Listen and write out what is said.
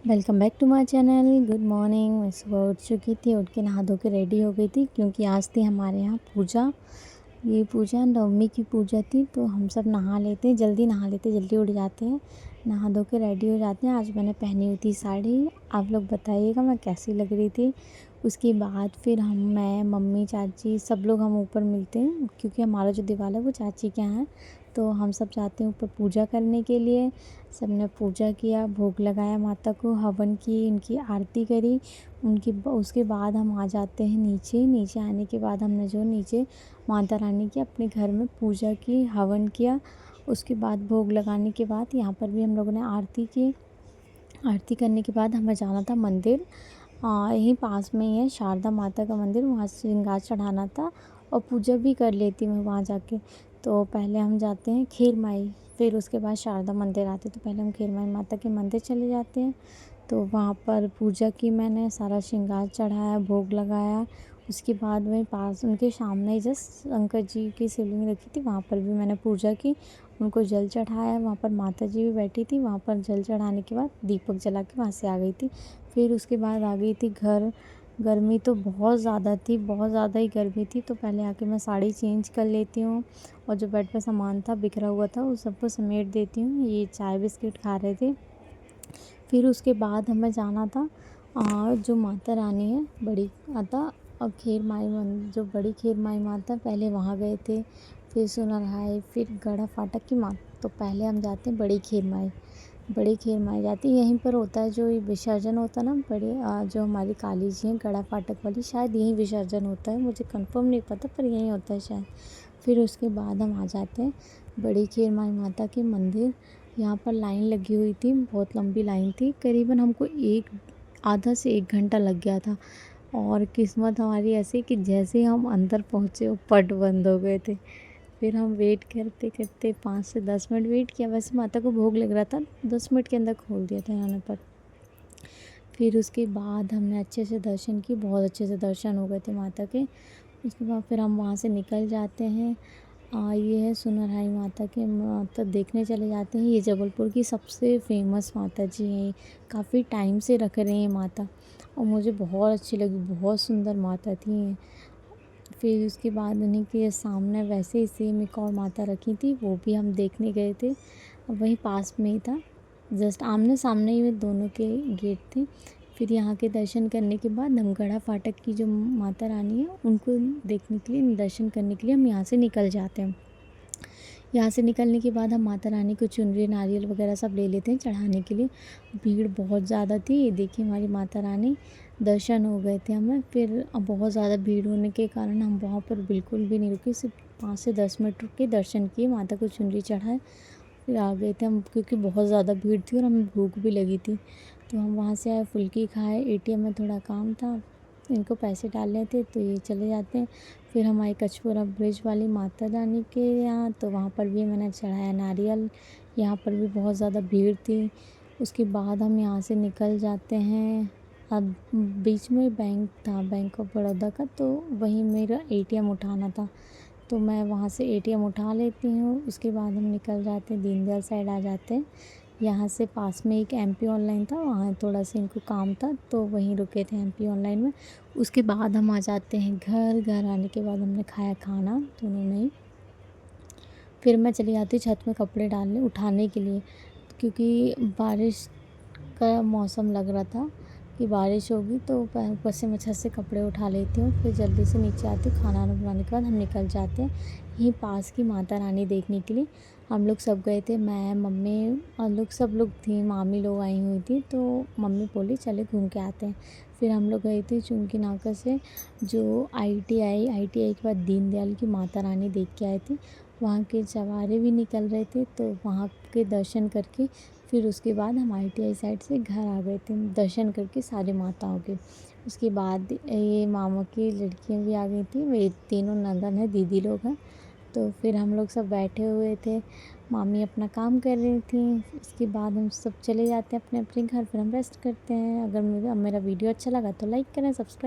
Welcome back to my channel. Good morning. मैं सुबह उठ चुकी थी, उठ के नहा धो के रेडी हो गई थी क्योंकि आज थी हमारे यहाँ पूजा। ये पूजा नवमी की पूजा थी, तो हम सब नहा लेते हैं, जल्दी नहा लेते हैं, जल्दी उठ जाते हैं, नहा धो के रेडी हो जाते हैं। आज मैंने पहनी हुई थी साड़ी। आप लोग बताइएगा मैं कैसी लग रही थी। उसके बाद फिर मैं मम्मी चाची सब लोग हम ऊपर मिलते हैं क्योंकि हमारा जो दीवार है वो चाची के यहाँ है, तो हम सब जाते हैं ऊपर पूजा करने के लिए। सबने पूजा किया, भोग लगाया माता को, हवन की, उनकी आरती करी। उसके बाद हम आ जाते हैं नीचे। नीचे आने के बाद हमने जो नीचे माता रानी की अपने घर में पूजा की, हवन किया। उसके बाद भोग लगाने के बाद यहाँ पर भी हम लोगों ने आरती की। आरती करने के बाद हमें जाना था मंदिर। यहीं पास में ही है शारदा माता का मंदिर, वहाँ श्रृंगार चढ़ाना था और पूजा भी कर लेती मैं वहाँ जाके। तो पहले हम जाते हैं खीर माई, फिर उसके बाद शारदा मंदिर आते, तो पहले हम खीर माई माता के मंदिर चले जाते हैं। तो वहाँ पर पूजा की मैंने, सारा श्रृंगार चढ़ाया, भोग लगाया। उसके बाद वहीं पास उनके सामने ही जस्ट शंकर जी की शिवलिंग रखी थी, वहाँ पर भी मैंने पूजा की, उनको जल चढ़ाया। वहाँ पर माता जी भी बैठी थी, वहाँ पर जल चढ़ाने के बाद दीपक जला के वहाँ से आ गई थी। फिर उसके बाद आ गई थी घर। गर्मी तो बहुत ज़्यादा थी, बहुत ज़्यादा ही गर्मी थी, तो पहले आके मैं साड़ी चेंज कर लेती हूँ और जो बेड पे सामान था बिखरा हुआ था उस सबको समेट देती हूँ। ये चाय बिस्किट खा रहे थे। फिर उसके बाद हमें जाना था जो माता रानी है बड़ी माता और खीर माई जो बड़ी खीर माई माता, पहले वहाँ गए थे, फिर सुनरहाय, फिर गड़ा फाटक की माता। तो पहले हम जाते हैं बड़ी खीर माई। बड़ी खीर माई जाती यहीं पर होता है, जो ये विसर्जन होता है ना बड़े जो हमारी काली जी हैं गड़ा फाटक वाली, शायद यहीं विसर्जन होता है, मुझे कंफर्म नहीं पता पर यहीं होता है शायद। फिर उसके बाद हम आ जाते हैं बड़ी खीर माई माता के मंदिर। यहाँ पर लाइन लगी हुई थी, बहुत लंबी लाइन थी, करीबन हमको आधा से 1 घंटा लग गया था। और किस्मत हमारी ऐसी कि जैसे ही हम अंदर पहुँचे वो पट बंद हो गए थे। फिर हम वेट करते करते 5 से 10 मिनट वेट किया। वैसे माता को भोग लग रहा था, 10 मिनट के अंदर खोल दिया था इन्होंने पट। फिर उसके बाद हमने अच्छे से दर्शन किए, बहुत अच्छे से दर्शन हो गए थे माता के। उसके बाद फिर हम वहाँ से निकल जाते हैं। ये है सुनरहाई माता के माता देखने चले जाते हैं। ये जबलपुर की सबसे फेमस माता जी हैं, काफ़ी टाइम से रख रहे हैं माता और मुझे बहुत अच्छी लगी, बहुत सुंदर माता थी ये। फिर उसके बाद उन्हीं के सामने वैसे ही सेम एक और माता रखी थी, वो भी हम देखने गए थे, वहीं पास में ही था, जस्ट आमने सामने ही दोनों के गेट थे। फिर यहाँ के दर्शन करने के बाद हम गड़ा फाटक की जो माता रानी है उनको देखने के लिए, दर्शन करने के लिए हम यहाँ से निकल जाते हैं। यहाँ से निकलने के बाद हम माता रानी को चुनरी, नारियल वगैरह सब ले लेते हैं चढ़ाने के लिए। भीड़ बहुत ज़्यादा थी, ये देखिए हमारी माता रानी, दर्शन हो गए थे हमें। फिर अब बहुत ज़्यादा भीड़ होने के कारण हम वहाँ पर बिल्कुल भी नहीं रुके, सिर्फ 5 से 10 मिनट रुक के दर्शन किए, माता को चुनरी चढ़ाए, फिर आ गए थे हम क्योंकि बहुत ज़्यादा भीड़ थी और हमें भूख भी लगी थी। तो हम वहाँ से आए, फुल्की खाए, एटीएम में थोड़ा काम था, इनको पैसे डालने थे तो ये चले जाते हैं। फिर हम आए कचपुरा ब्रिज वाली माता रानी के यहाँ, तो वहाँ पर भी मैंने चढ़ाया नारियल। यहाँ पर भी बहुत ज़्यादा भीड़ थी। उसके बाद हम यहाँ से निकल जाते हैं। अब बीच में बैंक था, बैंक ऑफ बड़ौदा का, तो वहीं मेरा एटीएम उठाना था, तो मैं वहाँ से एटीएम उठा लेती हूँ। उसके बाद हम निकल जाते हैं, दीनदयाल साइड आ जाते हैं। यहाँ से पास में एक एमपी ऑनलाइन था, वहाँ थोड़ा सा इनको काम था तो वहीं रुके थे एमपी ऑनलाइन में। उसके बाद हम आ जाते हैं घर। घर आने के बाद हमने खाया खाना दोनों ने ही। फिर मैं चली जाती छत में कपड़े डालने उठाने के लिए, क्योंकि बारिश का मौसम लग रहा था कि बारिश होगी, तो ऊपर से मैं छत से कपड़े उठा लेती हूँ। फिर जल्दी से नीचे आती हूँ, खाना बनाने के बाद हम निकल जाते हैं यहीं पास की माता रानी देखने के लिए। हम लोग सब गए थे, मैं, मम्मी और लोग, सब लोग थी, मामी लोग आई हुई थी, तो मम्मी बोली चले घूम के आते हैं। फिर हम लोग गए थे चुनकी नाका से जो आईटीआई के बाद दीनदयाल की माता रानी देख के आए थे। वहाँ के सवारी भी निकल रहे थे, तो वहाँ के दर्शन करके फिर उसके बाद हम आईटीआई साइड से घर आ गए थे, दर्शन करके सारे माताओं के। उसके बाद ये मामा की लड़कियां भी आ गई थी, वे तीनों नंदन है, दीदी लोग हैं। तो फिर हम लोग सब बैठे हुए थे, मामी अपना काम कर रही थी। उसके बाद हम सब चले जाते हैं अपने अपने घर, फिर हम रेस्ट करते हैं। अगर मेरा वीडियो अच्छा लगा तो लाइक करें, सब्सक्राइब